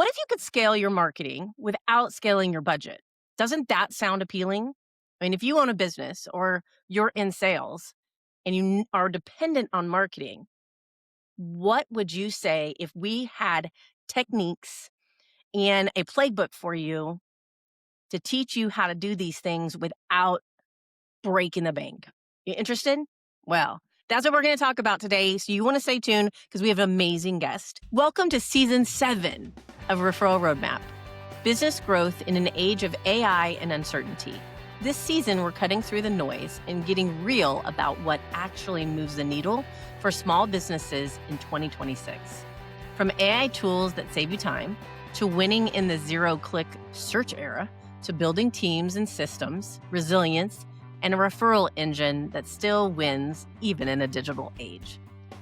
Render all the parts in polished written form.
What if you could scale your marketing without scaling your budget? Doesn't that sound appealing? I mean, if you own a business or you're in sales and you are dependent on marketing, what would you say if we had techniques and a playbook for you to teach you how to do these things without breaking the bank? You interested? Well, that's what we're going to talk about today. So you want to stay tuned because we have an amazing guest. Welcome to season 7 of Referral Roadmap, business growth in an age of AI and uncertainty. This season, we're cutting through the noise and getting real about what actually moves the needle for small businesses in 2026. From AI tools that save you time, to winning in the zero-click search era, to building teams and systems, resilience, and a referral engine that still wins even in a digital age.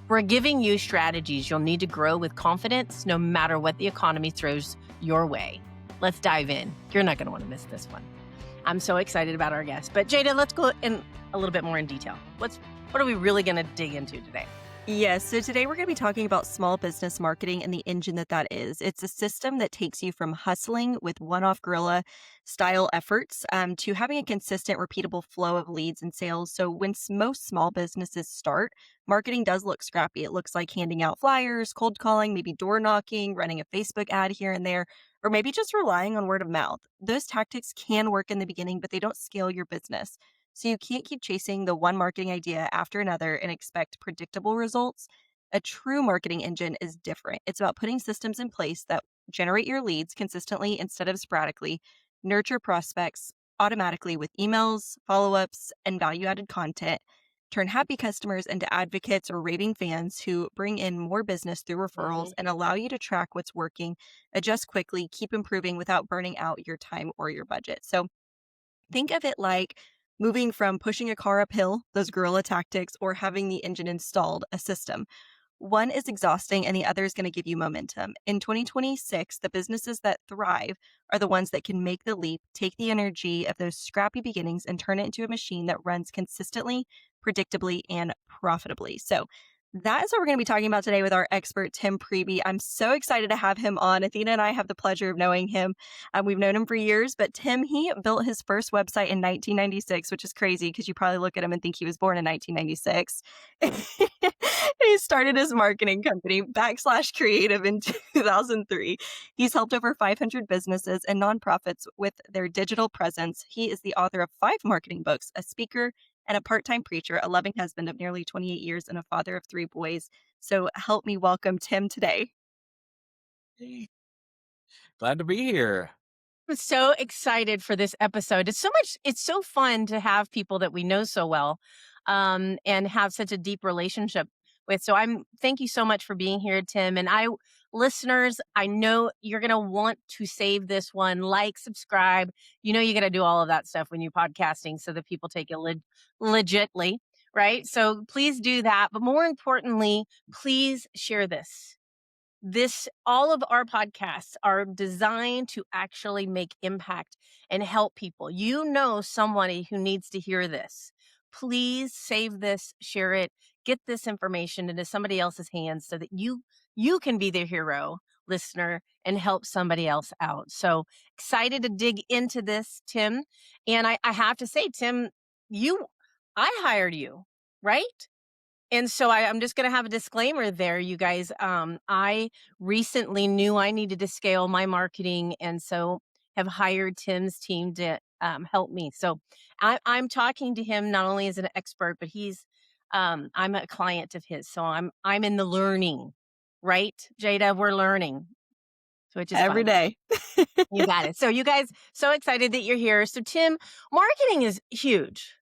We're giving you strategies you'll need to grow with confidence no matter what the economy throws your way. Let's dive in. You're not going to want to miss this one. I'm so excited about our guest. But Jada, let's go in a little bit more in detail. What are we really going to dig into today? Yes. So today we're going to be talking about small business marketing and the engine that is. It's a system that takes you from hustling with one-off guerrilla style efforts to having a consistent, repeatable flow of leads and sales. So when most small businesses start, marketing does look scrappy. It looks like handing out flyers, cold calling, maybe door knocking, running a Facebook ad here and there, or maybe just relying on word of mouth. Those tactics can work in the beginning, but they don't scale your business. So you can't keep chasing the one marketing idea after another and expect predictable results. A true marketing engine is different. It's about putting systems in place that generate your leads consistently instead of sporadically, nurture prospects automatically with emails, follow ups, and value added content, turn happy customers into advocates or raving fans who bring in more business through referrals and allow you to track what's working, adjust quickly, keep improving without burning out your time or your budget. So think of it like moving from pushing a car uphill, those guerrilla tactics, or having the engine installed, a system. One is exhausting and the other is going to give you momentum. In 2026, the businesses that thrive are the ones that can make the leap, take the energy of those scrappy beginnings and turn it into a machine that runs consistently, predictably, and profitably. So that is what we're going to be talking about today with our expert, Tim Priebe. I'm so excited to have him on. Athena and I have the pleasure of knowing him. We've known him for years, but Tim, he built his first website in 1996, which is crazy because you probably look at him and think he was born in 1996. He started his marketing company, Backslash Creative, in 2003. He's helped over 500 businesses and nonprofits with their digital presence. He is the author of 5 marketing books, a speaker, and a part-time preacher, a loving husband of nearly 28 years, and a father of 3 boys. So help me welcome Tim today. Hey, glad to be here. I'm so excited for this episode. It's so fun to have people that we know so well and have such a deep relationship with. So thank you so much for being here, Tim. And listeners, I know you're going to want to save this one, like, subscribe. You know, you got to do all of that stuff when you're podcasting so that people take it legitly, right? So please do that. But more importantly, please share this. All of our podcasts are designed to actually make impact and help people. You know somebody who needs to hear this. Please save this, share it, get this information into somebody else's hands so that you can be their hero listener and help somebody else out. So excited to dig into this, Tim. And I have to say, Tim, I hired you, right? And so I'm just going to have a disclaimer there, you guys. I recently knew I needed to scale my marketing, and so have hired Tim's team to help me. So I'm talking to him not only as an expert, but I'm a client of his. So I'm in the learning, right, Jada? We're learning, so it's just Every fun. day. You got it. So you guys, so excited that you're here. So Tim, marketing is huge.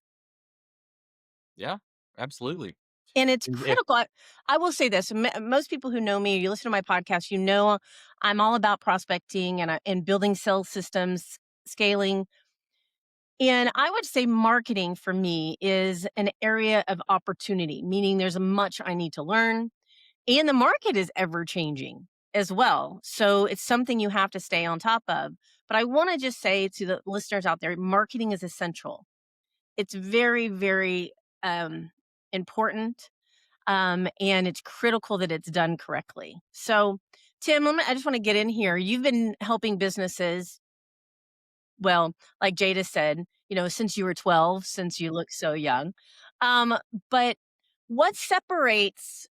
Yeah, absolutely. And it's If critical. I will say this, most people who know me, you listen to my podcast, you know I'm all about prospecting and building sales systems, scaling. And I would say marketing for me is an area of opportunity, meaning there's much I need to learn. And the market is ever changing as well. So it's something you have to stay on top of. But I want to just say to the listeners out there, marketing is essential. It's very, very important. And it's critical that it's done correctly. So Tim, I just want to get in here. You've been helping businesses, well, like Jada said, since you were 12, since you look so young. Um, but what separates,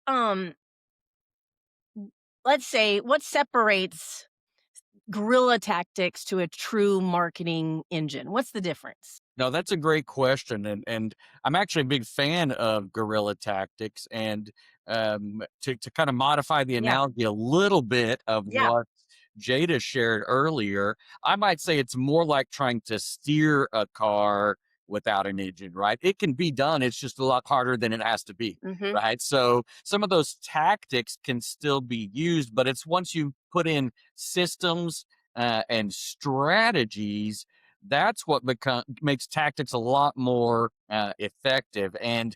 um, let's say, what separates guerrilla tactics to a true marketing engine? What's the difference? No, that's a great question, and I'm actually a big fan of guerrilla tactics. And to kind of modify the Yeah. analogy a little bit of Yeah. what Jada shared earlier, I might say it's more like trying to steer a car without an engine, right? It can be done. It's just a lot harder than it has to be, Hmm. right? So some of those tactics can still be used, but it's once you put in systems and strategies, that's what makes tactics a lot more effective. And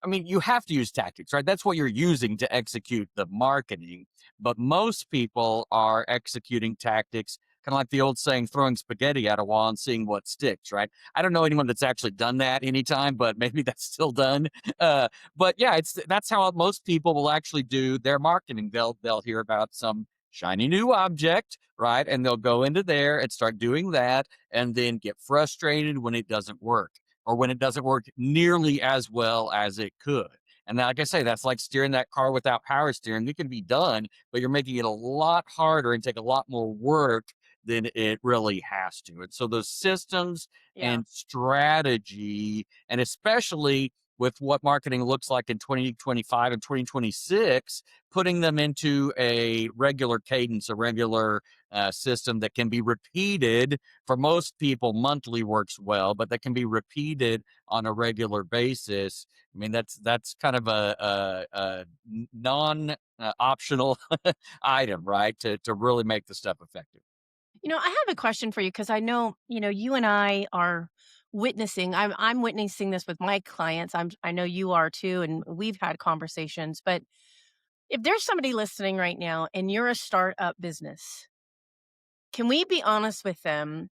I mean, you have to use tactics, right? That's what you're using to execute the marketing. But most people are executing tactics kind of like the old saying, throwing spaghetti at a wall and seeing what sticks, right? I don't know anyone that's actually done that anytime, but maybe that's still done. But yeah, that's how most people will actually do their marketing. They'll hear about some shiny new object, right? And they'll go into there and start doing that and then get frustrated when it doesn't work or when it doesn't work nearly as well as it could. And like I say, that's like steering that car without power steering. It can be done, but you're making it a lot harder and take a lot more work than it really has to. And so those systems Yeah. and strategy, and especially with what marketing looks like in 2025 and 2026, putting them into a regular cadence, a regular system that can be repeated for most people. Monthly works well, but that can be repeated on a regular basis. I mean, that's kind of a non optional item, right? To really make the stuff effective. I have a question for you because I know, you and I are witnessing. I'm witnessing this with my clients. I know you are too, and we've had conversations. But if there's somebody listening right now and you're a startup business, can we be honest with them?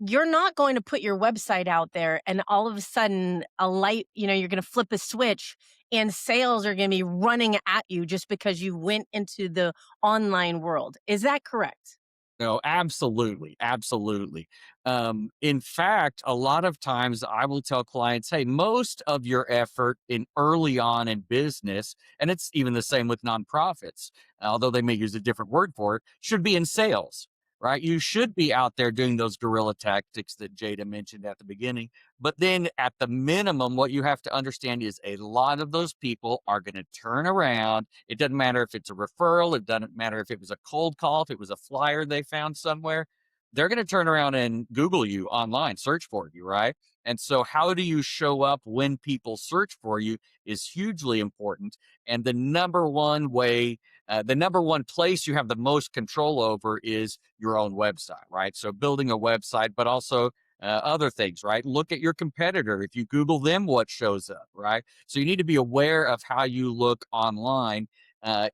You're not going to put your website out there and all of a sudden you're going to flip a switch and sales are going to be running at you just because you went into the online world. Is that correct? No, absolutely, absolutely. In fact, a lot of times I will tell clients, hey, most of your effort in early on in business, and it's even the same with nonprofits, although they may use a different word for it, should be in sales, right? You should be out there doing those guerrilla tactics that Jada mentioned at the beginning. But then at the minimum, what you have to understand is a lot of those people are going to turn around. It doesn't matter if it's a referral. It doesn't matter if it was a cold call, if it was a flyer they found somewhere. They're going to turn around and Google you online, search for you, right? And so, how do you show up when people search for you is hugely important. And the number one place you have the most control over is your own website, right? So, building a website, but also other things, right? Look at your competitor. If you Google them, what shows up, right? So you need to be aware of how you look online,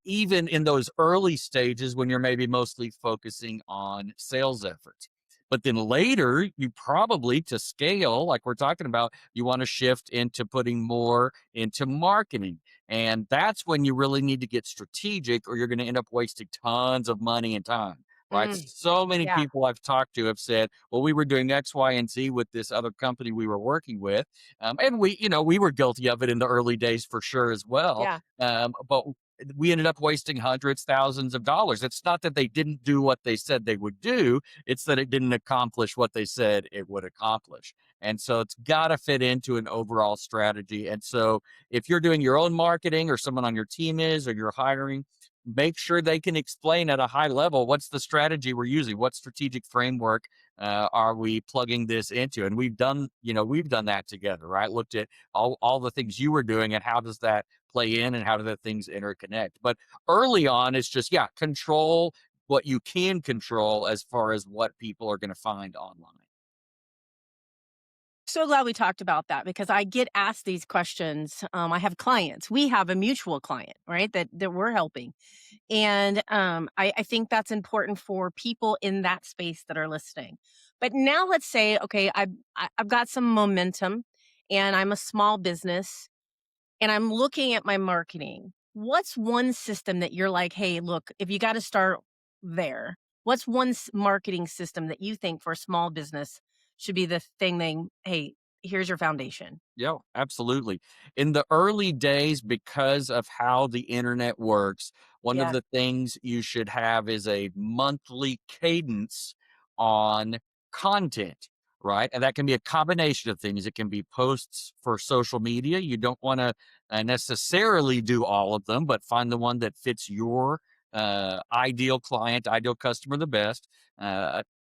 even in those early stages when you're maybe mostly focusing on sales efforts. But then later, you probably to scale, like we're talking about, you want to shift into putting more into marketing. And that's when you really need to get strategic, or you're going to end up wasting tons of money and time. Right. Mm, So many yeah. people I've talked to have said, well, we were doing X, Y, and Z with this other company we were working with. And we were guilty of it in the early days for sure as well. Yeah. But we ended up wasting hundreds, thousands of dollars. It's not that they didn't do what they said they would do. It's that it didn't accomplish what they said it would accomplish. And so it's got to fit into an overall strategy. And so if you're doing your own marketing or someone on your team is, or you're hiring, make sure they can explain at a high level what's the strategy we're using, what strategic framework are we plugging this into. And we've done that together, right? Looked at all the things you were doing and how does that play in and how do the things interconnect. But early on, it's just, yeah, control what you can control as far as what people are going to find online. So glad we talked about that because I get asked these questions. I have clients. We have a mutual client, right? That we're helping, and I think that's important for people in that space that are listening. But now let's say, okay, I've got some momentum, and I'm a small business, and I'm looking at my marketing. what's one system that you're like, "Hey, look, if you gotta start there," what's one marketing system that you think for a small business should be the thing they "Hey, here's your foundation." Yeah, absolutely. In the early days, because of how the internet works, one of Yeah. the things you should have is a monthly cadence on content, right? And that can be a combination of things. It can be posts for social media. You don't want to necessarily do all of them, but find the one that fits your ideal client, ideal customer the best.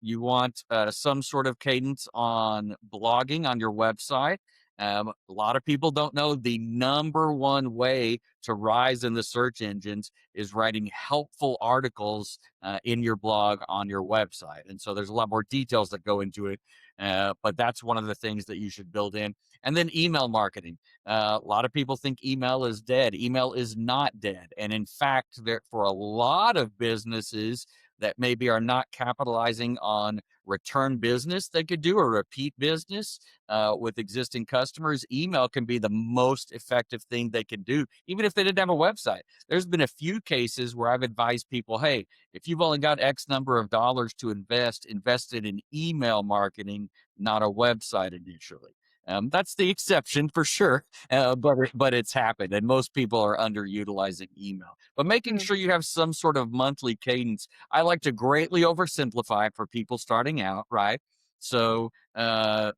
You want some sort of cadence on blogging on your website. A lot of people don't know the number one way to rise in the search engines is writing helpful articles in your blog on your website. And so there's a lot more details that go into it. But that's one of the things that you should build in. And then email marketing. A lot of people think email is dead. Email is not dead. And in fact, there for a lot of businesses that maybe are not capitalizing on return business they could do, or repeat business with existing customers, email can be the most effective thing they can do, even if they didn't have a website. There's been a few cases where I've advised people, hey, if you've only got X number of dollars to invest it in email marketing, not a website initially. That's the exception for sure, but it's happened, and most people are underutilizing email. But making Mm, sure you have some sort of monthly cadence. I like to greatly oversimplify for people starting out, right? So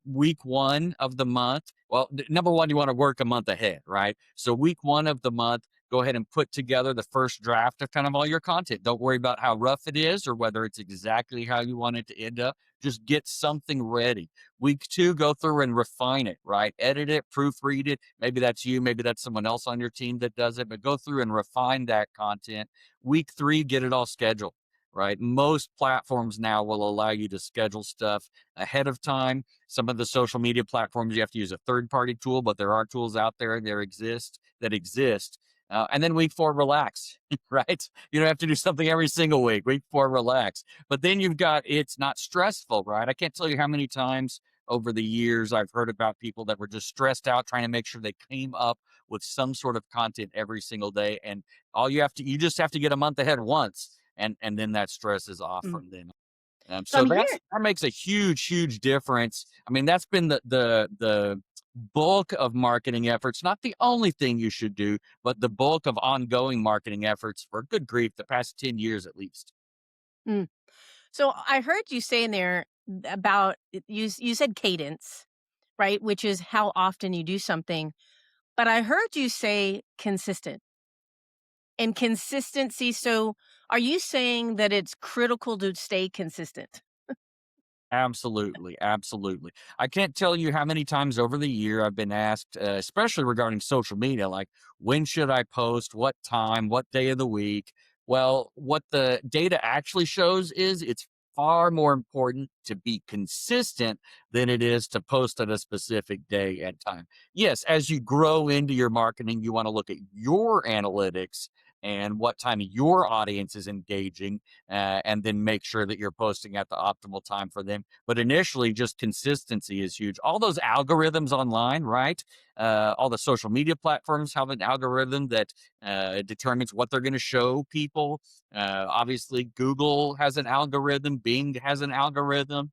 week one of the month, well, number one, you want to work a month ahead, right? So week one of the month, go ahead and put together the first draft of kind of all your content. Don't worry about how rough it is or whether it's exactly how you want it to end up. Just get something ready. Week two, go through and refine it, right? Edit it, proofread it. Maybe that's you, maybe that's someone else on your team that does it, but go through and refine that content. Week three, get it all scheduled, right? Most platforms now will allow you to schedule stuff ahead of time. Some of the social media platforms, you have to use a third party tool, but there are tools out there that exist. And then week four, relax, right? You don't have to do something every single week. Week four, relax. But then you've got, it's not stressful, right? I can't tell you how many times over the years I've heard about people that were just stressed out trying to make sure they came up with some sort of content every single day. And you just have to get a month ahead once. And then that stress is off mm. from then. So So I'm here. that makes a huge difference. I mean, that's been the bulk of marketing efforts. Not the only thing you should do, but the bulk of ongoing marketing efforts for good grief, the past 10 years at least. Mm. So I heard you say in there about you said cadence, right? Which is how often you do something. But I heard you say consistent and consistency. So are you saying that it's critical to stay consistent? Absolutely, absolutely. I can't tell you how many times over the year I've been asked, especially regarding social media, like, when should I post? What time? What day of the week? Well, what the data actually shows is it's far more important to be consistent than it is to post at a specific day and time. Yes, as you grow into your marketing, you want to look at your analytics and what time your audience is engaging, and then make sure that you're posting at the optimal time for them. But initially, just consistency is huge. All those algorithms online, right? All the social media platforms have an algorithm that determines what they're going to show people. Obviously, Google has an algorithm, Bing has an algorithm.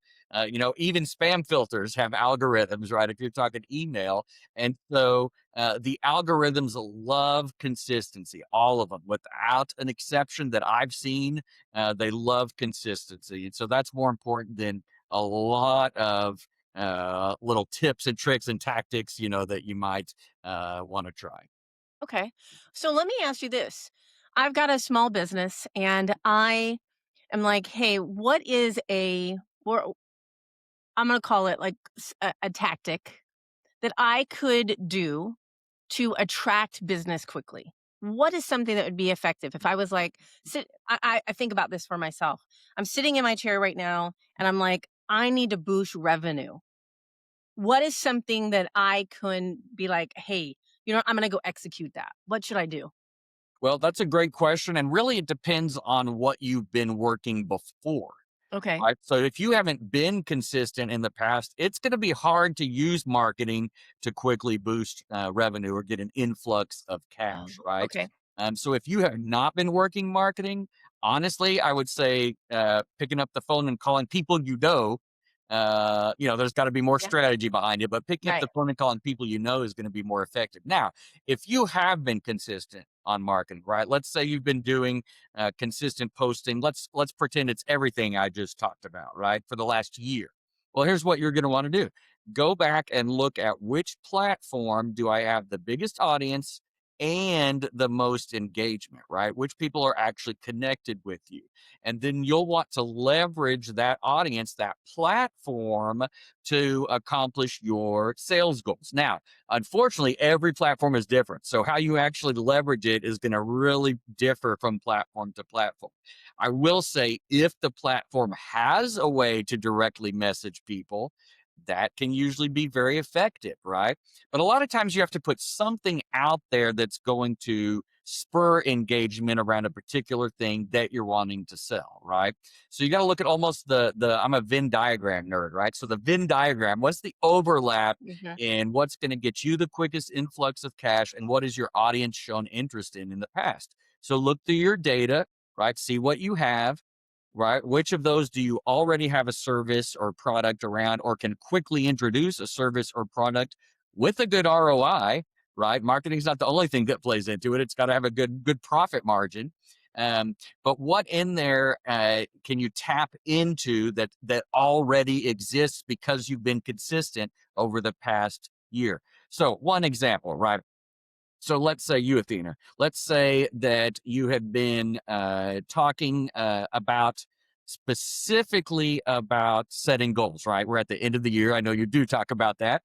Even spam filters have algorithms, right? If you're talking email. And so the algorithms love consistency, all of them, without an exception that I've seen. They love consistency. And so that's more important than a lot of little tips and tricks and tactics, that you might want to try. Okay. So let me ask you this. I've got a small business and I am like, hey, what is or I'm going to call it like a tactic that I could do to attract business quickly? What is something that would be effective if I was like, I think about this for myself. I'm sitting in my chair right now and I'm like, I need to boost revenue. What is something that I can be like, hey, I'm going to go execute that? What should I do? Well, that's a great question. And really, it depends on what you've been working before. Okay. Right? So if you haven't been consistent in the past, it's going to be hard to use marketing to quickly boost revenue or get an influx of Oh, cash, right? okay. So if you have not been working marketing, honestly, I would say picking up the phone and calling people you know. There's got to be more Yeah. strategy behind it, but picking up Right. the phone and calling people you know is going to be more effective. Now, if you have been consistent on marketing, right? Let's say you've been doing consistent posting. Let's pretend it's everything I just talked about, right, for the last year. Well, here's what you're going to want to do: go back and look at which platform do I have the biggest audience and the most engagement, right? Which people are actually connected with you. And then you'll want to leverage that audience, that platform to accomplish your sales goals. Now, unfortunately, every platform is different. So, how you actually leverage it is going to really differ from platform to platform. I will say, if the platform has a way to directly message people, that can usually be very effective, right? But a lot of times you have to put something out there that's going to spur engagement around a particular thing that you're wanting to sell, right? So you got to look at almost the I'm a Venn diagram nerd, right? So the Venn diagram, what's the overlap Mhm. in what's going to get you the quickest influx of cash and what is your audience shown interest in the past? So look through your data, right? See what you have, right? Which of those do you already have a service or product around or can quickly introduce a service or product with a good ROI, right? Marketing is not the only thing that plays into it. It's got to have a good profit margin. But what in there can you tap into that already exists because you've been consistent over the past year? So one example, right? So let's say you, Athena, let's say that you had been talking about specifically about setting goals, right? We're at the end of the year. I know you do talk about that.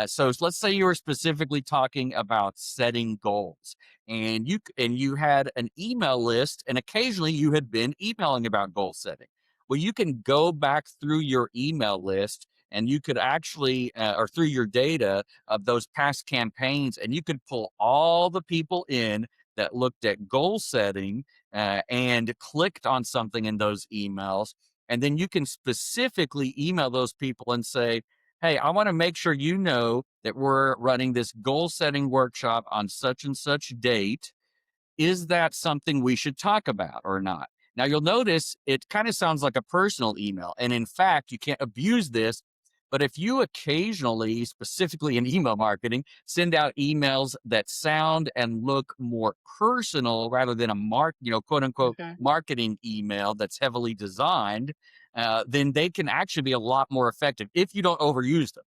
So let's say you were specifically talking about setting goals, and you had an email list, and occasionally you had been emailing about goal setting. Well, you can go back through your email list, and you could actually, or through your data, of those past campaigns, and you could pull all the people in that looked at goal setting and clicked on something in those emails. And then you can specifically email those people and say, hey, I want to make sure you know that we're running this goal setting workshop on such and such date. Is that something we should talk about or not? Now, you'll notice it kind of sounds like a personal email. And in fact, you can't abuse this. But if you occasionally, specifically in email marketing, send out emails that sound and look more personal rather than a quote unquote Mhm. marketing email that's heavily designed, then they can actually be a lot more effective if you don't overuse them.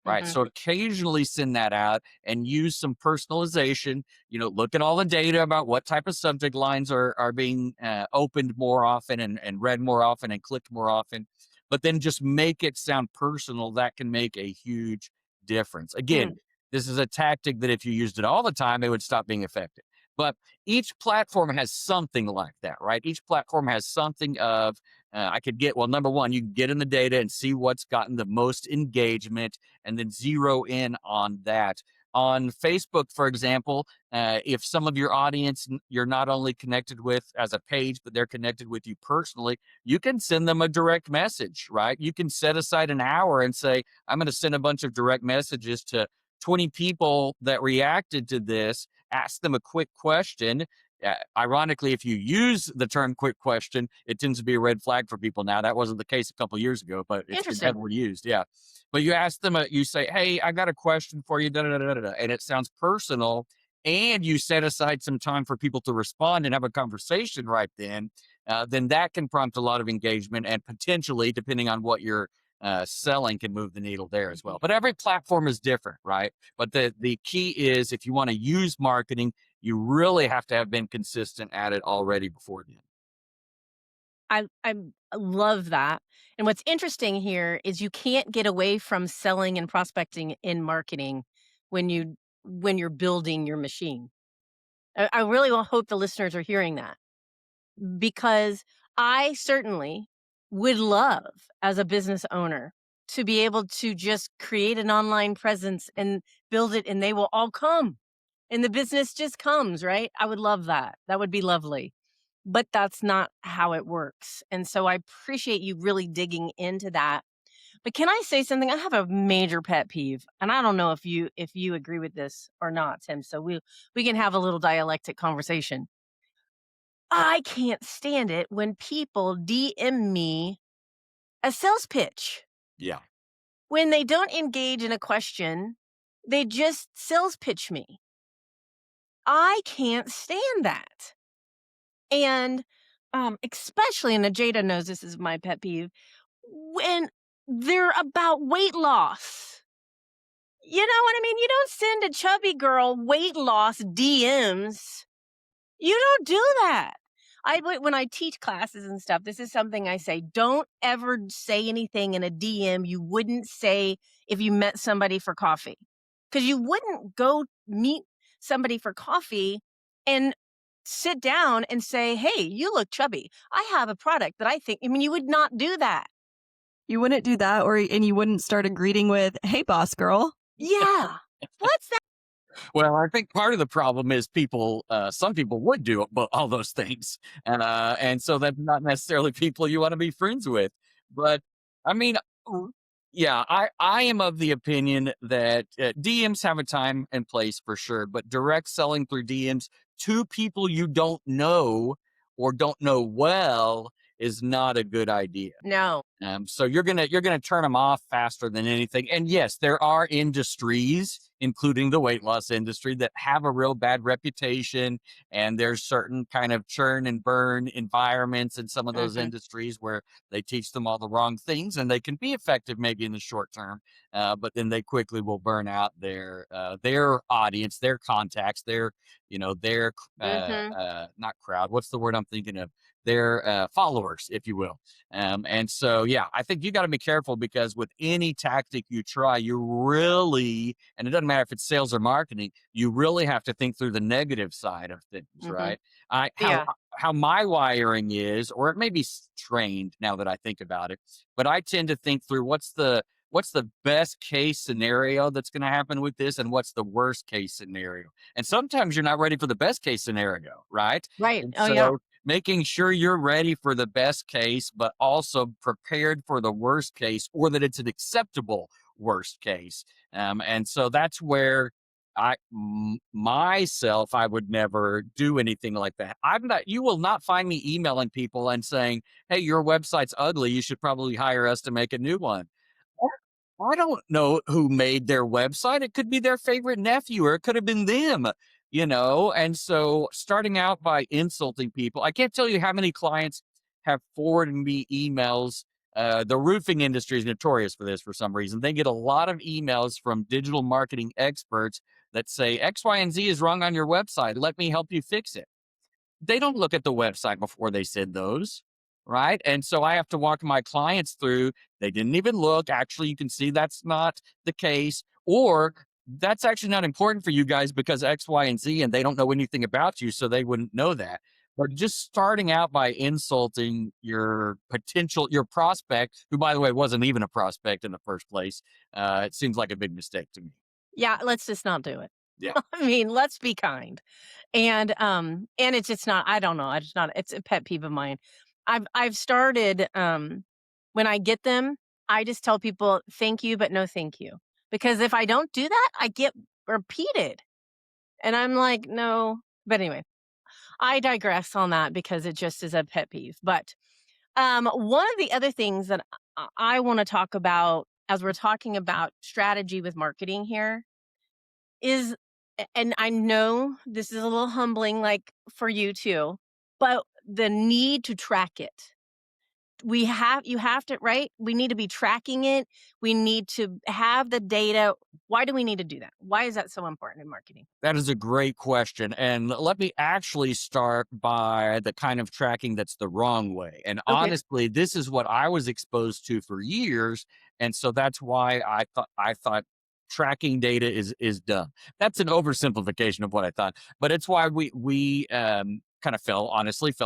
Right. Mhm. So occasionally send that out and use some personalization, look at all the data about what type of subject lines are being opened more often and read more often and clicked more often, but then just make it sound personal. That can make a huge difference. Again, Mm. this is a tactic that if you used it all the time, it would stop being effective. But each platform has something like that, right? Each platform has something of, number one, you can get in the data and see what's gotten the most engagement and then zero in on that. On Facebook, for example, if some of your audience you're not only connected with as a page, but they're connected with you personally, you can send them a direct message, right? You can set aside an hour and say, I'm going to send a bunch of direct messages to 20 people that reacted to this, ask them a quick question. Ironically, if you use the term quick question, it tends to be a red flag for people now. That wasn't the case a couple of years ago, but it's been Interesting. heavily used. Yeah. But you ask them, you say, hey, I got a question for you, da, da, da, da, da, and it sounds personal. And you set aside some time for people to respond and have a conversation right then that can prompt a lot of engagement and potentially, depending on what you're selling, can move the needle there as Mhm. well. But every platform is different, right? But the key is if you want to use marketing, you really have to have been consistent at it already before then. I love that. And what's interesting here is you can't get away from selling and prospecting in marketing when you're building your machine. I really hope the listeners are hearing that because I certainly would love as a business owner to be able to just create an online presence and build it and they will all come and the business just comes, right? I would love that. That would be lovely. But that's not how it works. And so I appreciate you really digging into that. But can I say something? I have a major pet peeve, and I don't know if you agree with this or not, Tim. So we can have a little dialectic conversation. I can't stand it when people DM me a sales pitch. Yeah. When they don't engage in a question, they just sales pitch me. I can't stand that. And especially, and Jada knows this is my pet peeve, when they're about weight loss. You know what I mean? You don't send a chubby girl weight loss DMs. You don't do that. When I teach classes and stuff, this is something I say. Don't ever say anything in a DM you wouldn't say if you met somebody for coffee. Because you wouldn't go meet somebody for coffee and sit down and say, "Hey, you look chubby. I have a product that I think," I mean, you would not do that. You wouldn't do that, and you wouldn't start a greeting with, "Hey, boss girl." Yeah. What's that? Well, I think part of the problem is some people would do all those things, and so that's not necessarily people you want to be friends with. But I mean, yeah, I am of the opinion that DMs have a time and place for sure, but direct selling through DMs to people you don't know or don't know well is not a good idea. No. So you're gonna turn them off faster than anything. And yes, there are industries, including the weight loss industry, that have a real bad reputation. And there's certain kind of churn and burn environments in some of those Mhm. industries where they teach them all the wrong things, and they can be effective maybe in the short term, but then they quickly will burn out their audience, their contacts, their Mhm. not crowd. What's the word I'm thinking of? Their followers, if you will. And so, yeah, I think you got to be careful, because with any tactic you try, and it doesn't matter if it's sales or marketing, you really have to think through the negative side of things, Mhm. right? I Yeah. how my wiring is, or it may be trained now that I think about it, but I tend to think through what's the best case scenario that's going to happen with this, and what's the worst case scenario. And sometimes you're not ready for the best case scenario, right? Right. And Oh, yeah. so making sure you're ready for the best case, but also prepared for the worst case, or that it's an acceptable worst case. And so that's where myself, I would never do anything like that. You will not find me emailing people and saying, "Hey, your website's ugly. You should probably hire us to make a new one." I don't know who made their website. It could be their favorite nephew, or it could have been them. And so starting out by insulting people, I can't tell you how many clients have forwarded me emails. The roofing industry is notorious for this for some reason. They get a lot of emails from digital marketing experts that say X, Y, and Z is wrong on your website. Let me help you fix it. They don't look at the website before they send those, right? And so I have to walk my clients through. They didn't even look. Actually, you can see that's not the case, or that's actually not important for you guys because X, Y, and Z, and they don't know anything about you, so they wouldn't know that. But just starting out by insulting your prospect, who, by the way, wasn't even a prospect in the first place, it seems like a big mistake to me. Yeah, let's just not do it. Yeah. I mean, let's be kind. And it's just not, I don't know, I just not, it's a pet peeve of mine. I've started, when I get them, I just tell people thank you, but no thank you. Because if I don't do that, I get repeated. And I'm like, no. But anyway, I digress on that because it just is a pet peeve. But one of the other things that I want to talk about as we're talking about strategy with marketing here is, and I know this is a little humbling, like, for you too, but the need to track it. You have to, right? We need to be tracking it. We need to have the data. Why do we need to do that? Why is that so important in marketing? That is a great question. And let me actually start by the kind of tracking that's the wrong way. And Okay. honestly, this is what I was exposed to for years. And so that's why I thought tracking data is dumb. That's an oversimplification of what I thought. But it's why we kind of fell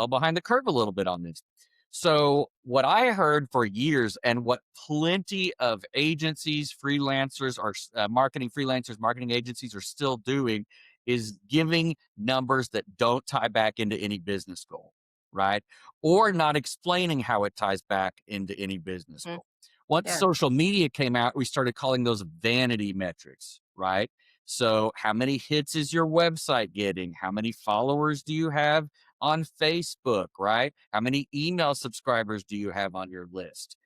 behind the curve a little bit on this. So what I heard for years, and what plenty of agencies, freelancers, or marketing freelancers, marketing agencies are still doing, is giving numbers that don't tie back into any business goal, right? Or not explaining how it ties back into any business Mm. goal. Once Yeah. social media came out, we started calling those vanity metrics, right? So, how many hits is your website getting? How many followers do you have on Facebook, right? How many email subscribers do you have on your list?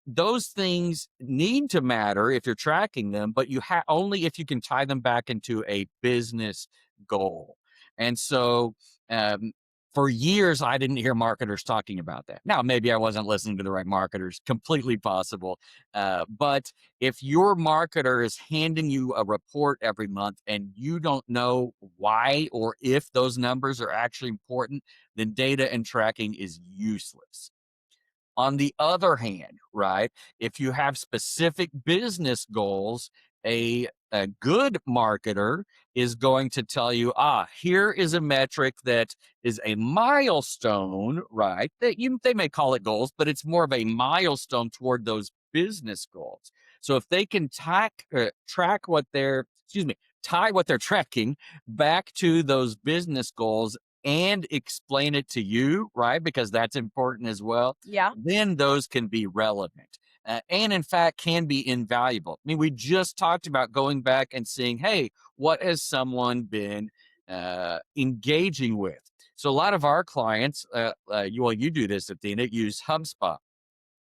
Those things need to matter if you're tracking them, but you only if you can tie them back into a business goal. And so, um, for years, I didn't hear marketers talking about that. Now, maybe I wasn't listening to the right marketers, completely possible. But if your marketer is handing you a report every month and you don't know why or if those numbers are actually important, then data and tracking is useless. On the other hand, right, if you have specific business goals, a good marketer is going to tell you, here is a metric that is a milestone, right? They may call it goals, but it's more of a milestone toward those business goals. So if they can track what they're, excuse me, tie what they're tracking back to those business goals and explain it to you, right? Because that's important as well, Yeah. then those can be relevant. And in fact, can be invaluable. I mean, we just talked about going back and seeing, hey, what has someone been engaging with? So a lot of our clients, you do this, Athena, use HubSpot.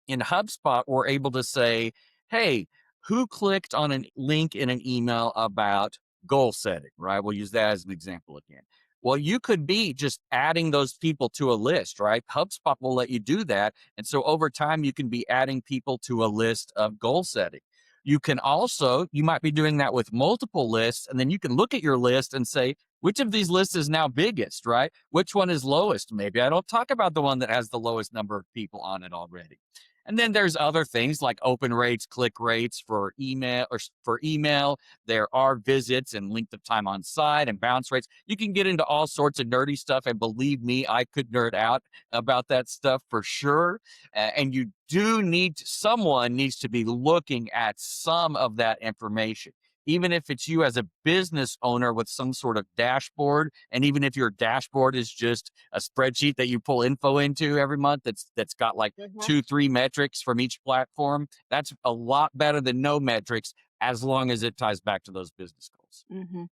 In HubSpot, we're able to say, hey, who clicked on a link in an email about goal setting, right? We'll use that as an example again. Well, you could be just adding those people to a list, right? HubSpot will let you do that. And so over time, you can be adding people to a list of goal setting. You might be doing that with multiple lists, and then you can look at your list and say, which of these lists is now biggest, right? Which one is lowest? Maybe I don't talk about the one that has the lowest number of people on it already. And then there's other things like open rates, click rates for email. There are visits and length of time on site and bounce rates. You can get into all sorts of nerdy stuff. And believe me, I could nerd out about that stuff for sure. And someone needs to be looking at some of that information, even if it's you as a business owner with some sort of dashboard. And even if your dashboard is just a spreadsheet that you pull info into every month that's got like Mhm. 2, 3 metrics from each platform, that's a lot better than no metrics as long as it ties back to those business goals. Mhm.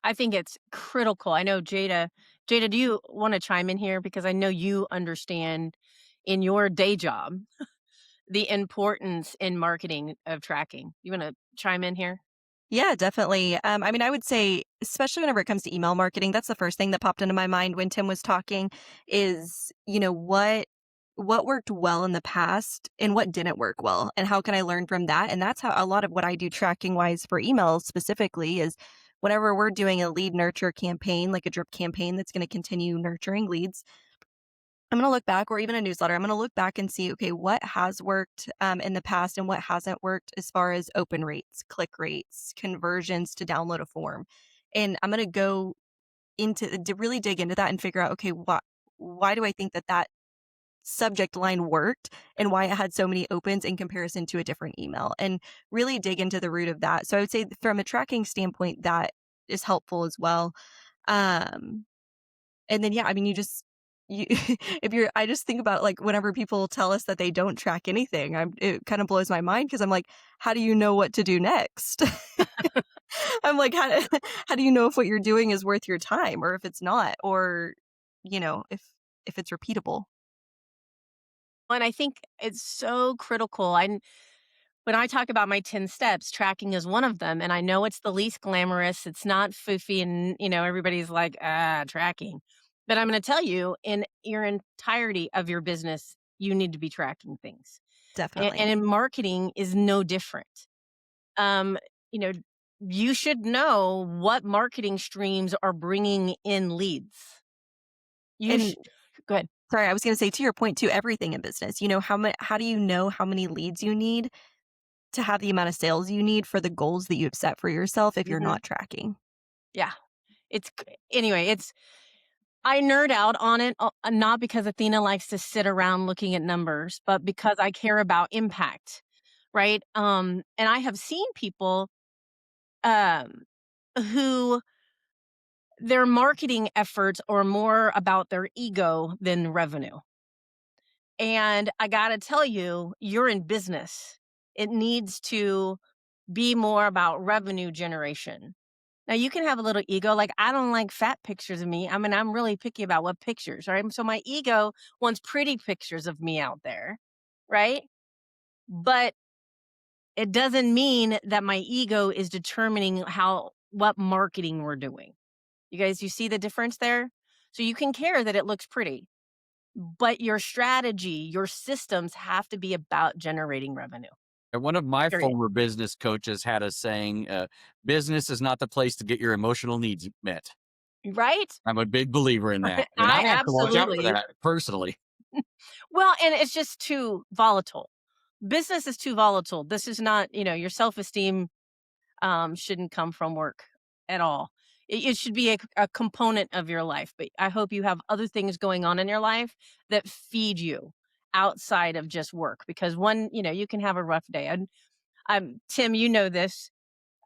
I think it's critical. I know Jada, do you wanna chime in here? Because I know you understand in your day job the importance in marketing of tracking. You wanna chime in here? Yeah, definitely. I mean, I would say, especially whenever it comes to email marketing, that's the first thing that popped into my mind when Tim was talking is, what worked well in the past and what didn't work well, and how can I learn from that? And that's how a lot of what I do tracking wise for emails specifically is whenever we're doing a lead nurture campaign, like a drip campaign that's going to continue nurturing leads, I'm gonna look back, or even a newsletter. I'm gonna look back and see, okay, what has worked in the past and what hasn't worked as far as open rates, click rates, conversions to download a form. And I'm gonna go to really dig into that and figure out, okay, why do I think that subject line worked and why it had so many opens in comparison to a different email, and really dig into the root of that. So I would say from a tracking standpoint, that is helpful as well. Um, and then, yeah, I mean, you if you're I just think about, like, whenever people tell us that they don't track anything, it kinda blows my mind because 'cause I'm like, "How do you know what to do next?" I'm like, how do you know if what you're doing is worth your time or if it's not? Or, if it's repeatable? And I think it's so critical. When I talk about my 10 steps, tracking is one of them, and I know it's the least glamorous, it's not foofy and, everybody's like, tracking." But I'm gonna tell you, in your entirety of your business, you need to be tracking things, and Definitely. in marketing is no different. Um, you know, you should know what marketing streams are bringing in leads. You sh And Go ahead. sorry, I was gonna say to your point too, everything in business, how do you know how many leads you need to have the amount of sales you need for the goals that you have set for yourself if you're Mhm. not tracking? Yeah. Anyway, I nerd out on it, not because Athena likes to sit around looking at numbers, but because I care about impact, right? And I have seen people um, who their marketing efforts are more about their ego than revenue. And I got to tell you, you're in business. It needs to be more about revenue generation. Now you can have a little ego, like I don't like fat pictures of me. I mean, I'm really picky about what pictures, right? So my ego wants pretty pictures of me out there, right? But it doesn't mean that my ego is determining what marketing we're doing. You see the difference there? So you can care that it looks pretty, but your strategy, your systems have to be about generating revenue. And one of my Period. former business coaches had a saying, business is not the place to get your emotional needs met. Right? I'm a big believer in that. And I I have to watch out for absolutely. that personally. Well, and it's just too volatile. Business is too volatile. This is not, your self-esteem shouldn't come from work at all. It should be a component of your life. But I hope you have other things going on in your life that feed you outside of just work. Because you can have a rough day. And Tim, you know this.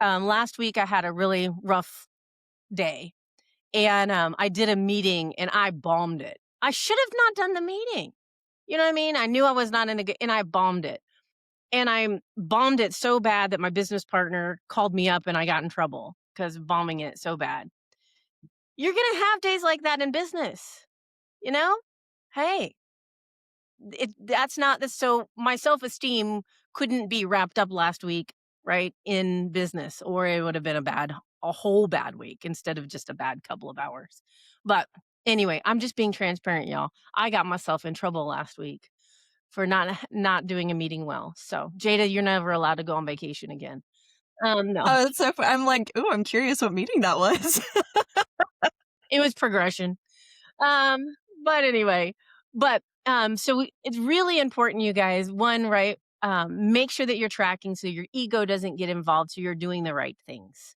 Last week I had a really rough day, and I did a meeting and I bombed it. I should have not done the meeting. You know what I mean? I knew I was not in a good, and I bombed it. And I bombed it so bad that my business partner called me up and I got in trouble because of bombing it so bad. You're going to have days like that in business, you know? Hey, that's not the, so my self-esteem couldn't be wrapped up last week, right? In business, or it would have been a whole bad week instead of just a bad couple of hours. But anyway, I'm just being transparent, y'all. I got myself in trouble last week for not doing a meeting well. So, Jada, you're never allowed to go on vacation again. No, Oh, it's so I'm like, "Ooh, I'm curious what meeting that was." it was progression. Um, but anyway, it's really important, you guys. One, right? Make sure that you're tracking so your ego doesn't get involved, so you're doing the right things,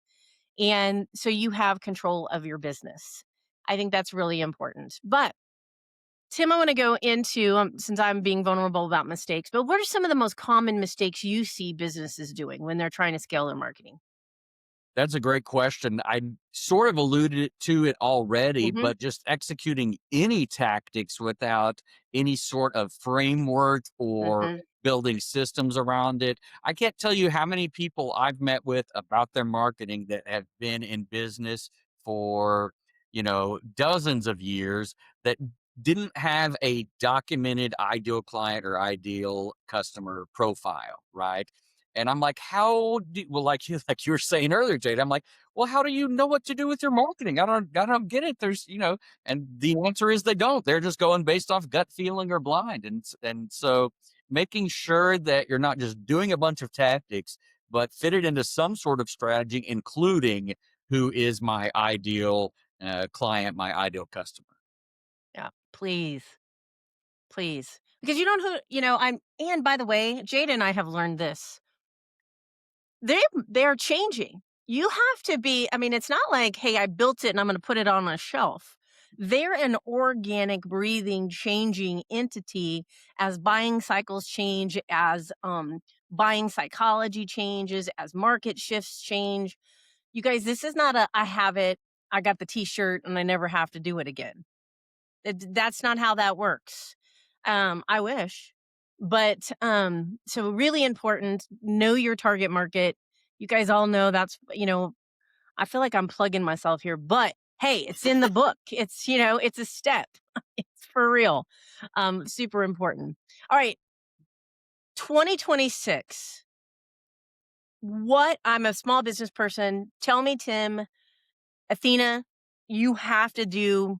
and so you have control of your business. I think that's really important. But Tim, I want to go into since I'm being vulnerable about mistakes. But what are some of the most common mistakes you see businesses doing when they're trying to scale their marketing? That's a great question. I sort of alluded to it already, Hmm. but just executing any tactics without any sort of framework or Hmm. building systems around it. I can't tell you how many people I've met with about their marketing that have been in business for, dozens of years that didn't have a documented ideal client or ideal customer profile, right? And I'm like, well, like like you were saying earlier, Jade, I'm like, well, how do you know what to do with your marketing? I don't get it. And the answer is they don't. They're just going based off gut feeling or blind. And so making sure that you're not just doing a bunch of tactics, but fit it into some sort of strategy, including who is my ideal client, my ideal customer. Yeah, please. Please. Because you don't and by the way, Jada and I have learned this. They're changing. You have to be, I mean, it's not like, hey, I built it and I'm going to put it on a shelf. They're an organic, breathing, changing entity as buying cycles change, as buying psychology changes, as market shifts change. You guys, this is not I have it, I got the t-shirt and I never have to do it again. That's not how that works. I wish. But so really important, know your target market. You guys all know I feel like I'm plugging myself here, but hey, it's in the book. It's a step. It's for real. Super important. All right, 2026. What I'm a small business person. Tell me, Tim, Athena, you have to do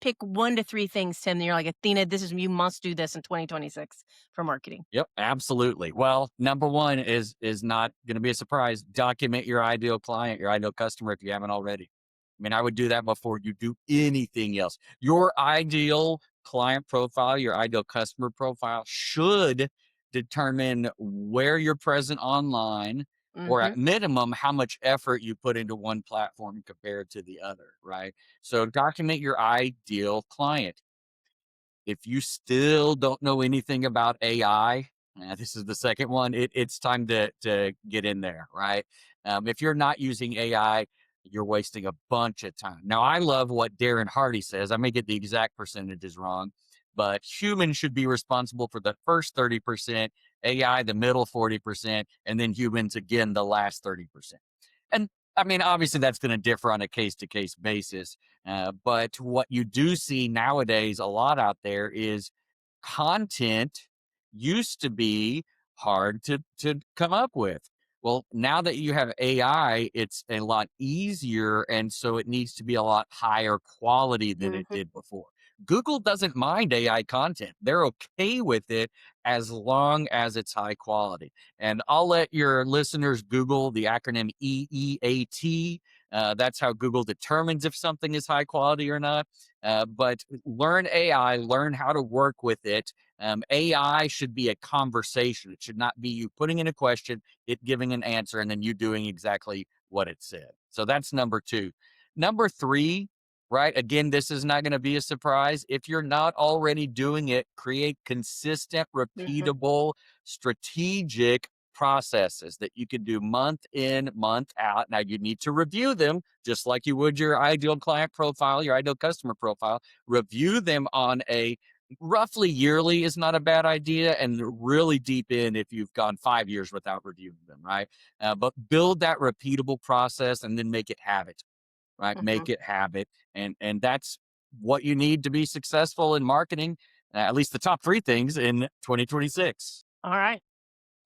pick 1 to 3 things, Tim, that you're like, "Athena, you must do this in 2026 for marketing." Yep, absolutely. Well, number one is not going to be a surprise. Document your ideal client, your ideal customer if you haven't already. I mean, I would do that before you do anything else. Your ideal client profile, your ideal customer profile should determine where you're present online, or at Mhm. minimum how much effort you put into one platform compared to the other, right? So document your ideal client. If you still don't know anything about AI, this is the second one. It's time to get in there, right? If you're not using AI, you're wasting a bunch of time. Now, I love what Darren Hardy says. I may get the exact percentages wrong, but humans should be responsible for the first 30%, AI the middle 40%, and then humans again the last 30%. And I mean, obviously, that's going to differ on a case to case basis. But what you do see nowadays a lot out there is content used to be hard to come up with. Well, now that you have AI, it's a lot easier, and so it needs to be a lot higher quality than it Mhm. did before. Google doesn't mind AI content. They're okay with it as long as it's high quality. And I'll let your listeners Google the acronym EEAT. That's how Google determines if something is high quality or not. But learn AI, learn how to work with it. AI should be a conversation. It should not be you putting in a question, it giving an answer, and then you doing exactly what it said. So that's number two. Number three, right? Again, this is not going to be a surprise. If you're not already doing it, create consistent, Mhm. repeatable, strategic processes that you can do month in, month out. Now, you need to review them just like you would your ideal client profile, your ideal customer profile. Review them on a roughly yearly is not a bad idea, and really deep in if you've gone 5 years without reviewing them, right? But build that repeatable process and then make it habit, right? Make Mhm. it habit, and that's what you need to be successful in marketing. At least the top three things in 2026. All right.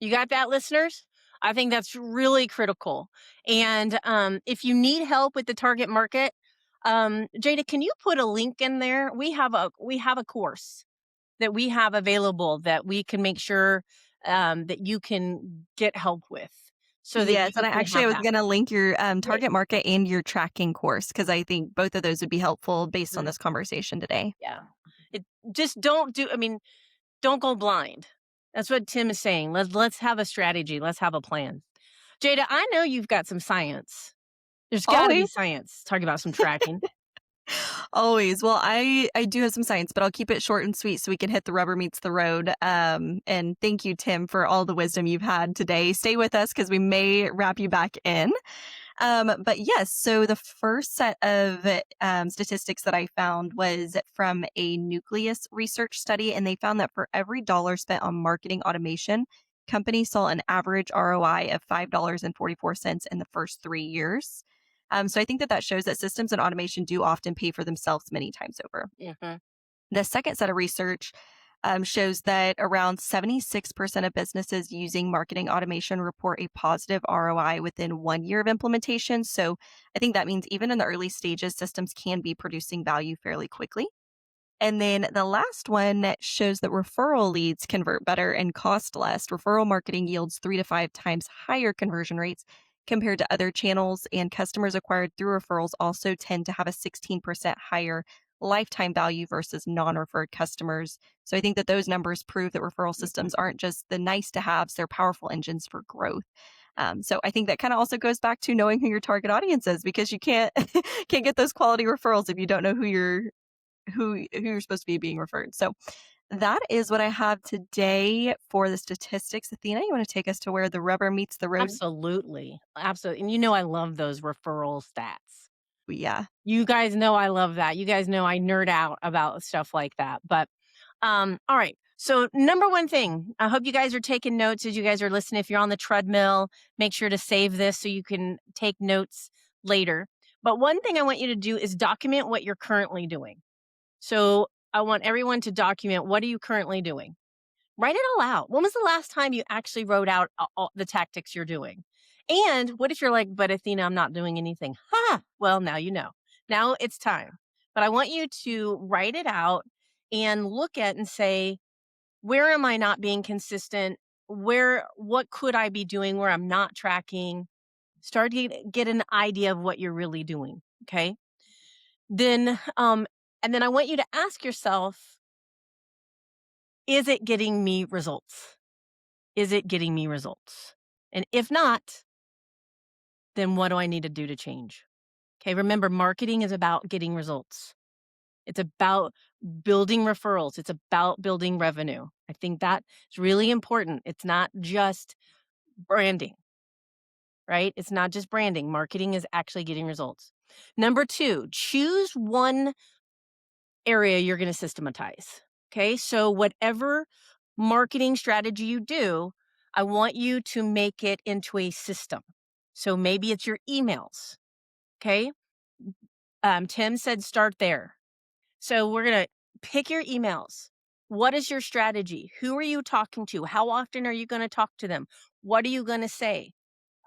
You got that, listeners? I think that's really critical. And if you need help with the target market, Jada, can you put a link in there? We have a course that we have available that we can make sure that you can get help with, so that Yes, you and can I have was that. gonna link your, Great. target market and your tracking course because I think both of those would be helpful based on Mhm. this conversation today. Yeah. It just don't do. I mean, don't go blind. That's what Tim is saying. Let's have a strategy. Let's have a plan. Jada, I know you've got some science. There's got to be Always. science talking about some tracking. Always. Well, I do have some science, but I'll keep it short and sweet so we can hit the rubber meets the road. And thank you, Tim, for all the wisdom you've had today. Stay with us because we may wrap you back in. But yes, so the first set of statistics that I found was from a Nucleus research study, and they found that for every dollar spent on marketing automation, companies saw an average ROI of $5.44 in the first 3 years. So I think that that shows that systems and automation do often pay for themselves many times over. Mhm. The second set of research shows that around 76% of businesses using marketing automation report a positive ROI within 1 year of implementation. So I think that means even in the early stages, systems can be producing value fairly quickly. And then the last one that shows that referral leads convert better and cost less. Referral marketing yields 3 to 5 times higher conversion rates compared to other channels, and customers acquired through referrals also tend to have a 16% higher lifetime value versus non referred customers. So I think that those numbers prove that referral systems aren't just the nice to haves, they're powerful engines for growth. So I think that kind of also goes back to knowing who your target audience is because you can't can't get those quality referrals if you don't know who you're supposed to be being referred. So that is what I have today for the statistics. Athena, you want to take us to where the rubber meets the road? Absolutely. Absolutely. And you know I love those referral stats. Yeah. You guys know I love that. You guys know I nerd out about stuff like that. But all right. So number one thing, I hope you guys are taking notes as you guys are listening. If you're on the treadmill, make sure to save this so you can take notes later. But one thing I want you to do is document what you're currently doing. So I want everyone to document, what are you currently doing? Write it all out. When was the last time you actually wrote out all the tactics you're doing? And what if you're like, but Athena, I'm not doing anything? Ha! Well, now you know. Now it's time. But I want you to write it out and look at and say, where am I not being consistent? What could I be doing where I'm not tracking? Start to get an idea of what you're really doing. Okay. Then, and then I want you to ask yourself, is it getting me results? Is it getting me results? And if not, then what do I need to do to change? Okay, remember, marketing is about getting results. It's about building referrals. It's about building revenue. I think that is really important. It's not just branding, right? It's not just branding. Marketing is actually getting results. Number two, choose one area you're going to systematize. Okay. So, whatever marketing strategy you do, I want you to make it into a system. So, maybe it's your emails. Okay. Tim said start there. So, we're going to pick your emails. What is your strategy? Who are you talking to? How often are you going to talk to them? What are you going to say?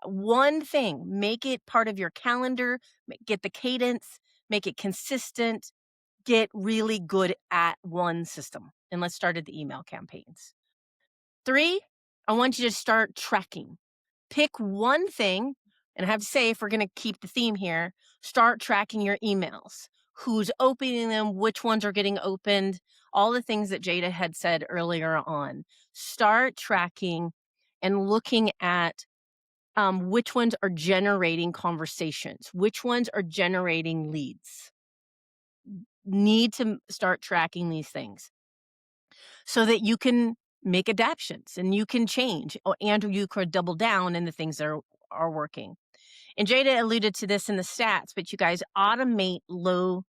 One thing, make it part of your calendar, get the cadence, make it consistent, get really good at one system. And let's start at the email campaigns. 3, I want you to start tracking. Pick one thing, and I have to say, if we're going to keep the theme here, start tracking your emails. Who's opening them, which ones are getting opened, all the things that Jada had said earlier on. Start tracking and looking at which ones are generating conversations, which ones are generating leads. Need to start tracking these things so that you can make adaptations and you can change and you could double down in the things that are working. And Jada alluded to this in the stats, but you guys automate low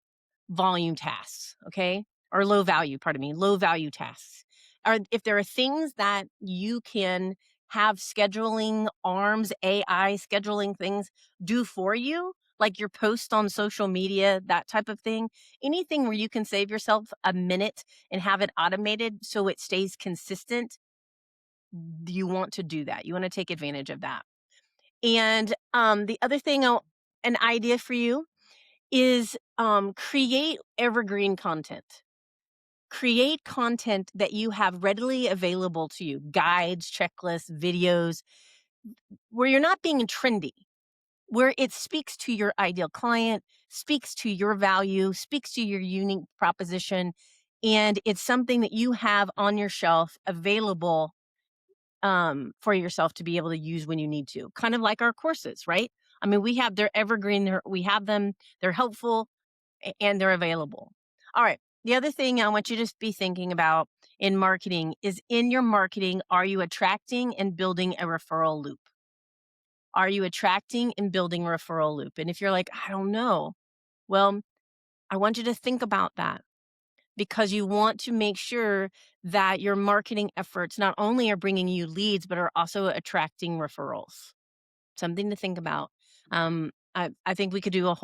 volume tasks, okay? Or low value, pardon me, low value tasks. Or if there are things that you can have scheduling arms, AI scheduling things do for you, like your post on social media, that type of thing, anything where you can save yourself a minute and have it automated so it stays consistent, you want to do that. You want to take advantage of that. And the other thing, an idea for you is create evergreen content. Create content that you have readily available to you, guides, checklists, videos, where you're not being trendy, where it speaks to your ideal client, speaks to your value, speaks to your unique proposition, and it's something that you have on your shelf available for yourself to be able to use when you need to. Kind of like our courses, right? I mean, they're evergreen, we have them, they're helpful, and they're available. All right. The other thing I want you to be thinking about in marketing is in your marketing, are you attracting and building a referral loop? Are you attracting and building a referral loop? And if you're like, I don't know, well, I want you to think about that because you want to make sure that your marketing efforts not only are bringing you leads, but are also attracting referrals. Something to think about. I think we could do a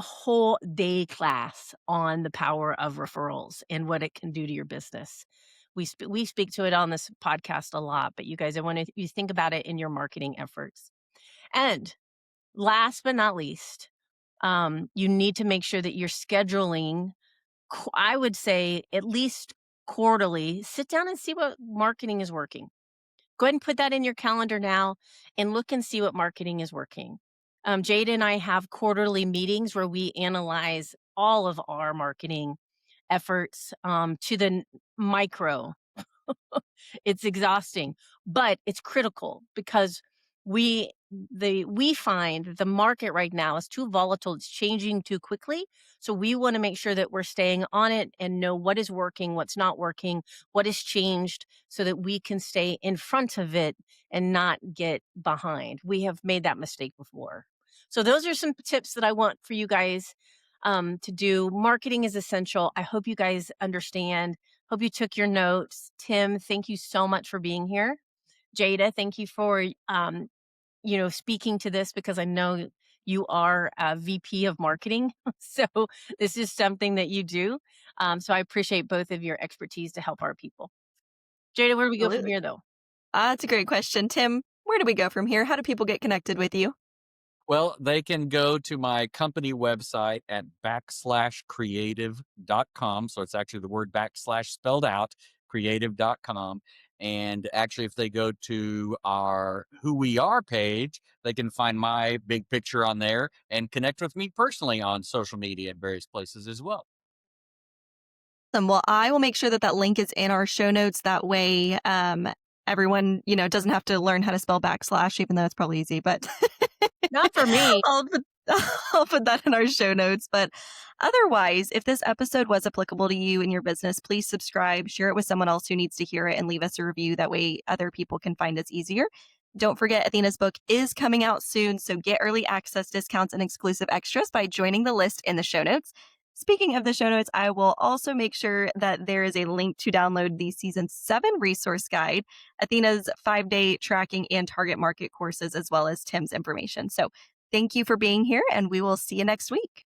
whole day class on the power of referrals and what it can do to your business. We speak to it on this podcast a lot, but you guys, I want you think about it in your marketing efforts. And last but not least, you need to make sure that you're scheduling. I would say at least quarterly. Sit down and see what marketing is working. Go ahead and put that in your calendar now and look and see what marketing is working. Jada and I have quarterly meetings where we analyze all of our marketing efforts to the micro. It's exhausting, but it's critical because we find that the market right now is too volatile. It's changing too quickly. So we want to make sure that we're staying on it and know what is working, what's not working, what has changed so that we can stay in front of it and not get behind. We have made that mistake before. So those are some tips that I want for you guys to do. Marketing is essential. I hope you guys understand. Hope you took your notes. Tim, thank you so much for being here. Jada, thank you for speaking to this because I know you are a VP of marketing. So this is something that you do. So I appreciate both of your expertise to help our people. Jada, where do we go from Absolutely. here though? That's a great question. Tim, where do we go from here? How do people get connected with you? Well, they can go to my company website at \creative.com. So it's actually the word / spelled out, creative.com. And actually, if they go to our Who We Are page, they can find my big picture on there and connect with me personally on social media at various places as well. Awesome. Well, I will make sure that that link is in our show notes. That way, everyone, doesn't have to learn how to spell /, even though it's probably easy, but Not for me. I'll put that in our show notes. But otherwise, if this episode was applicable to you and your business, please subscribe, share it with someone else who needs to hear it, and leave us a review. That way other people can find us easier. Don't forget, Athena's book is coming out soon, so get early access discounts and exclusive extras by joining the list in the show notes. Speaking of the show notes, I will also make sure that there is a link to download the season 7 resource guide, Athena's 5-day tracking and target market courses, as well as Tim's information. So thank you for being here, and we will see you next week.